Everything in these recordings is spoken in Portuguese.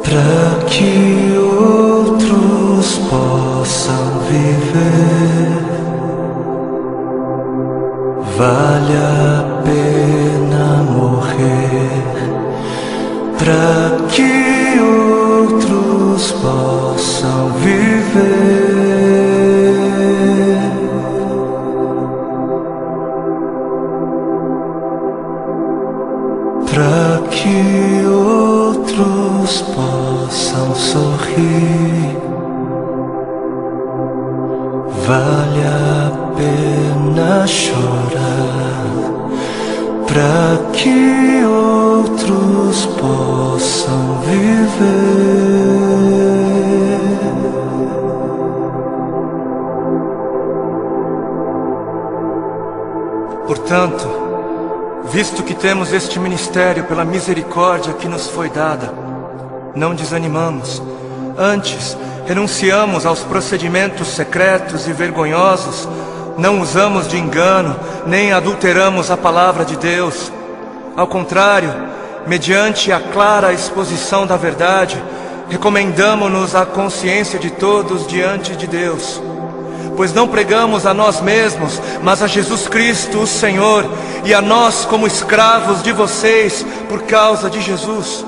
para que outros possam viver. Vale a pena morrer para que outros possam viver. Para que outros possam sorrir. Vale a pena chorar para que outros possam viver. Portanto, visto que temos este ministério pela misericórdia que nos foi dada, não desanimamos. Antes, renunciamos aos procedimentos secretos e vergonhosos, não usamos de engano, nem adulteramos a palavra de Deus. Ao contrário, mediante a clara exposição da verdade, recomendamo-nos à consciência de todos diante de Deus. Pois não pregamos a nós mesmos, mas a Jesus Cristo, o Senhor, e a nós como escravos de vocês por causa de Jesus.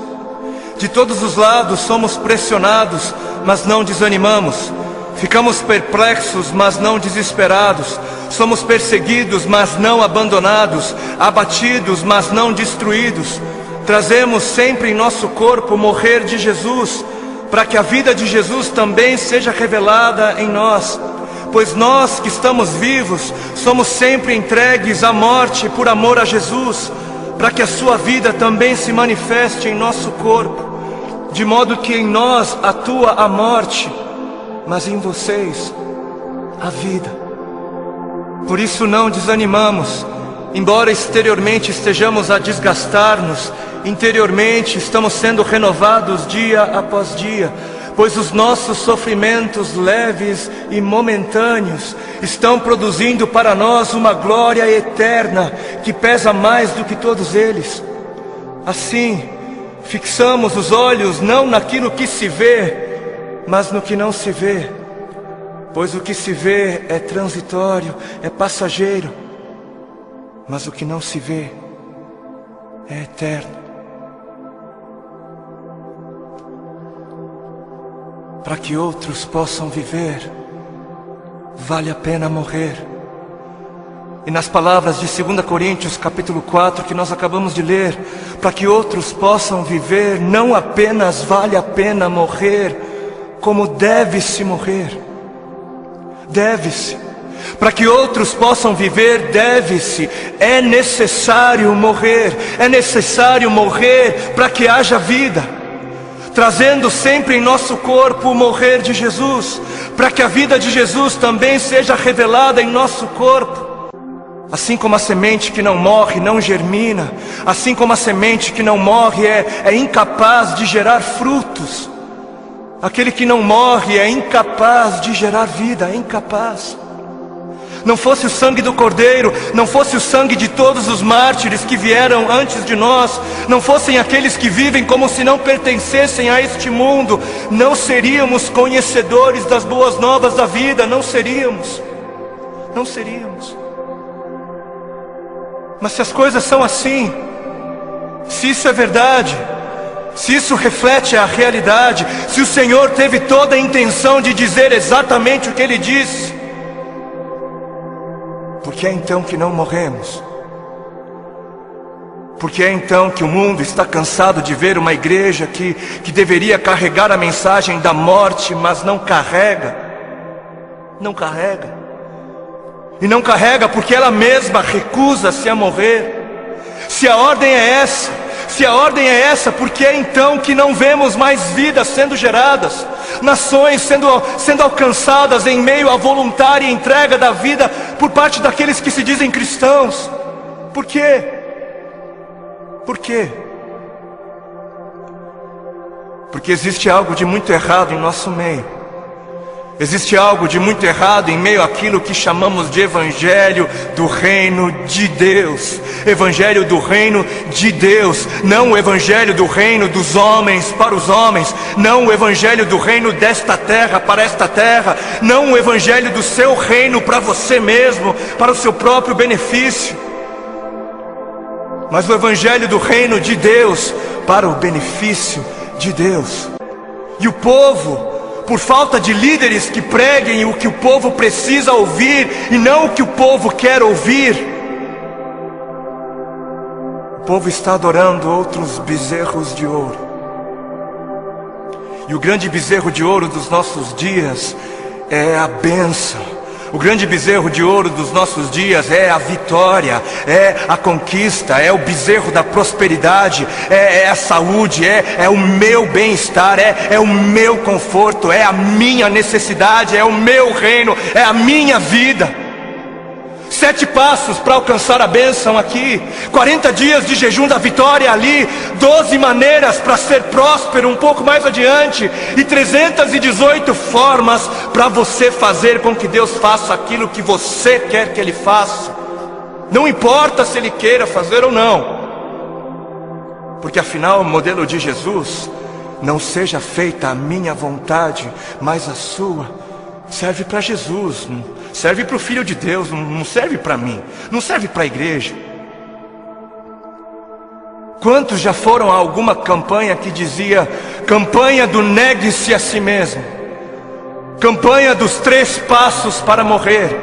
De todos os lados somos pressionados, mas não desanimamos. Ficamos perplexos, mas não desesperados. Somos perseguidos, mas não abandonados. Abatidos, mas não destruídos. Trazemos sempre em nosso corpo o morrer de Jesus, para que a vida de Jesus também seja revelada em nós. Pois nós que estamos vivos, somos sempre entregues à morte por amor a Jesus, para que a sua vida também se manifeste em nosso corpo, de modo que em nós atua a morte, mas em vocês a vida. Por isso não desanimamos, embora exteriormente estejamos a desgastar-nos, interiormente estamos sendo renovados dia após dia, pois os nossos sofrimentos leves e momentâneos estão produzindo para nós uma glória eterna que pesa mais do que todos eles. Assim, fixamos os olhos não naquilo que se vê, mas no que não se vê, pois o que se vê é transitório, é passageiro, mas o que não se vê é eterno. Para que outros possam viver, vale a pena morrer. E nas palavras de 2 Coríntios capítulo 4 que nós acabamos de ler, para que outros possam viver, não apenas vale a pena morrer, como deve-se morrer. Deve-se. Para que outros possam viver, deve-se. É necessário morrer. É necessário morrer para que haja vida. Trazendo sempre em nosso corpo o morrer de Jesus, para que a vida de Jesus também seja revelada em nosso corpo. Assim como a semente que não morre não germina, assim como a semente que não morre é incapaz de gerar frutos, aquele que não morre é incapaz de gerar vida, é incapaz. Não fosse o sangue do Cordeiro, não fosse o sangue de todos os mártires que vieram antes de nós, não fossem aqueles que vivem como se não pertencessem a este mundo, não seríamos conhecedores das boas novas da vida, não seríamos. Mas se as coisas são assim, se isso é verdade, se isso reflete a realidade, se o Senhor teve toda a intenção de dizer exatamente o que Ele disse, por que é então que não morremos? Por que é então que o mundo está cansado de ver uma igreja que deveria carregar a mensagem da morte, mas não carrega? Não carrega. E não carrega porque ela mesma recusa-se a morrer. Se a ordem é essa, por que é então que não vemos mais vidas sendo geradas? Nações sendo alcançadas em meio à voluntária entrega da vida por parte daqueles que se dizem cristãos. Por quê? Por quê? Porque existe algo de muito errado em nosso meio. Existe algo de muito errado em meio àquilo que chamamos de Evangelho do Reino de Deus. Evangelho do Reino de Deus, não o Evangelho do Reino dos homens para os homens, não o Evangelho do Reino desta terra para esta terra, não o Evangelho do seu reino para você mesmo, para o seu próprio benefício, mas o Evangelho do Reino de Deus para o benefício de Deus. E o povo, por falta de líderes que preguem o que o povo precisa ouvir e não o que o povo quer ouvir, o povo está adorando outros bezerros de ouro. E o grande bezerro de ouro dos nossos dias é a bênção. O grande bezerro de ouro dos nossos dias é a vitória, é a conquista, é o bezerro da prosperidade, é a saúde, é o meu bem-estar, é o meu conforto, é a minha necessidade, é o meu reino, é a minha vida. 7 passos para alcançar a bênção aqui, 40 dias de jejum da vitória ali, 12 maneiras para ser próspero um pouco mais adiante, e 318 formas para você fazer com que Deus faça aquilo que você quer que Ele faça. Não importa se Ele queira fazer ou não, porque afinal o modelo de Jesus, não seja feita a minha vontade, mas a sua, serve para Jesus, serve para o Filho de Deus, não serve para mim, não serve para a igreja. Quantos já foram a alguma campanha que dizia campanha do negue-se a si mesmo, campanha dos 3 passos para morrer,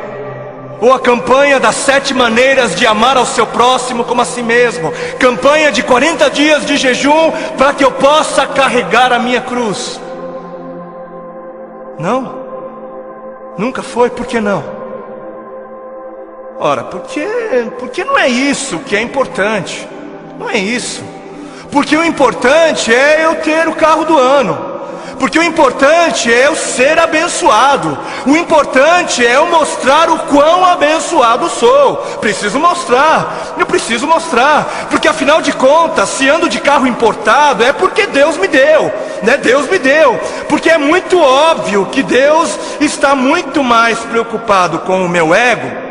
ou a campanha das 7 maneiras de amar ao seu próximo como a si mesmo, campanha de 40 dias de jejum para que eu possa carregar a minha cruz? Não? Nunca foi, por que não? Ora, porque não é isso que é importante. Não é isso. Porque o importante é eu ter o carro do ano. Porque o importante é eu ser abençoado. O importante é eu mostrar o quão abençoado sou. Preciso mostrar. Eu preciso mostrar. Porque afinal de contas, se ando de carro importado, é porque Deus me deu, né? Deus me deu. Porque é muito óbvio que Deus está muito mais preocupado com o meu ego.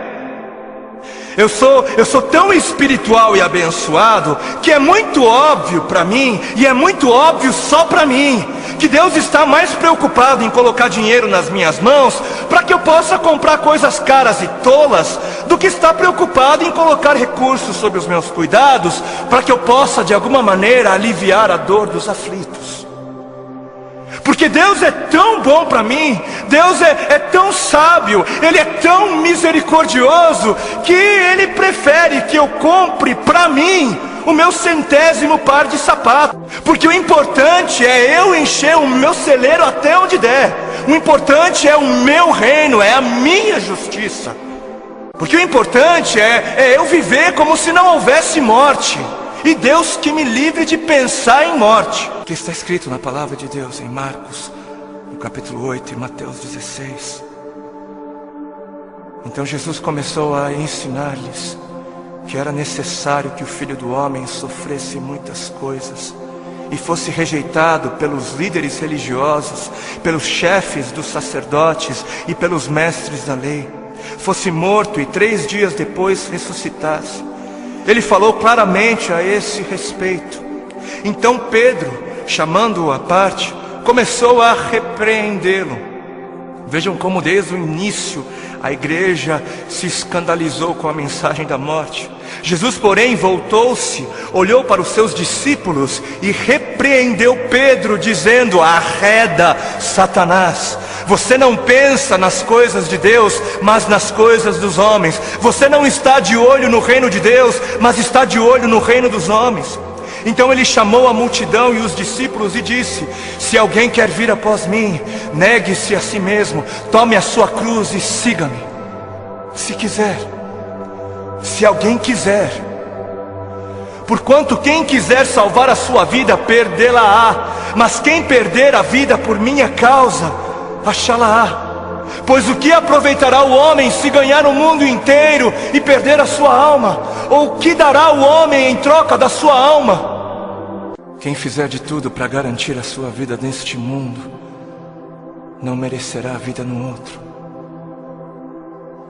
Eu sou tão espiritual e abençoado que é muito óbvio para mim, e é muito óbvio só para mim, que Deus está mais preocupado em colocar dinheiro nas minhas mãos para que eu possa comprar coisas caras e tolas, do que está preocupado em colocar recursos sob os meus cuidados para que eu possa de alguma maneira aliviar a dor dos aflitos. Porque Deus é tão bom para mim, Deus é tão sábio, Ele é tão misericordioso, que Ele prefere que eu compre para mim o meu 100º par de sapatos. Porque o importante é eu encher o meu celeiro até onde der. O importante é o meu reino, é a minha justiça. Porque o importante é eu viver como se não houvesse morte. E Deus que me livre de pensar em morte. Que está escrito na palavra de Deus em Marcos, no capítulo 8 e Mateus 16. Então Jesus começou a ensinar-lhes que era necessário que o Filho do Homem sofresse muitas coisas e fosse rejeitado pelos líderes religiosos, pelos chefes dos sacerdotes e pelos mestres da lei, fosse morto e 3 dias depois ressuscitasse. Ele falou claramente a esse respeito. Então Pedro, chamando-o à parte, começou a repreendê-lo. Vejam como desde o início a igreja se escandalizou com a mensagem da morte. Jesus, porém, voltou-se, olhou para os seus discípulos e repreendeu Pedro, dizendo: arreda, Satanás. Você não pensa nas coisas de Deus, mas nas coisas dos homens. Você não está de olho no reino de Deus, mas está de olho no reino dos homens. Então ele chamou a multidão e os discípulos e disse: se alguém quer vir após mim, negue-se a si mesmo, tome a sua cruz e siga-me. Se quiser, se alguém quiser. Porquanto quem quiser salvar a sua vida, perdê-la-á. Mas quem perder a vida por minha causa, achá-la-á. Pois o que aproveitará o homem se ganhar o mundo inteiro e perder a sua alma? Ou o que dará o homem em troca da sua alma? Quem fizer de tudo para garantir a sua vida neste mundo, não merecerá a vida no outro.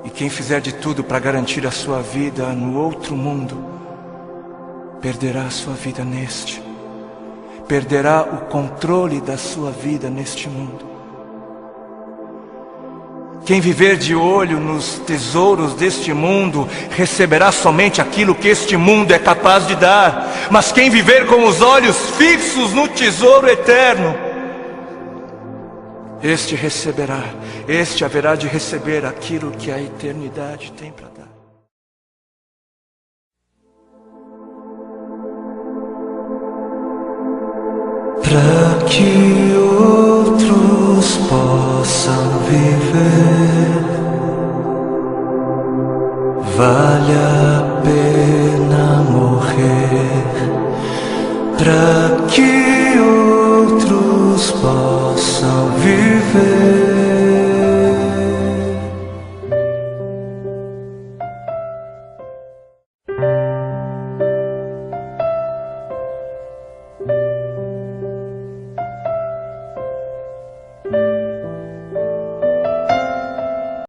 E quem fizer de tudo para garantir a sua vida no outro mundo, perderá a sua vida neste. Perderá o controle da sua vida neste mundo. Quem viver de olho nos tesouros deste mundo, receberá somente aquilo que este mundo é capaz de dar. Mas quem viver com os olhos fixos no tesouro eterno, este receberá, este haverá de receber aquilo que a eternidade tem para dar. Para que outros possam viver, vale a pena morrer. Para que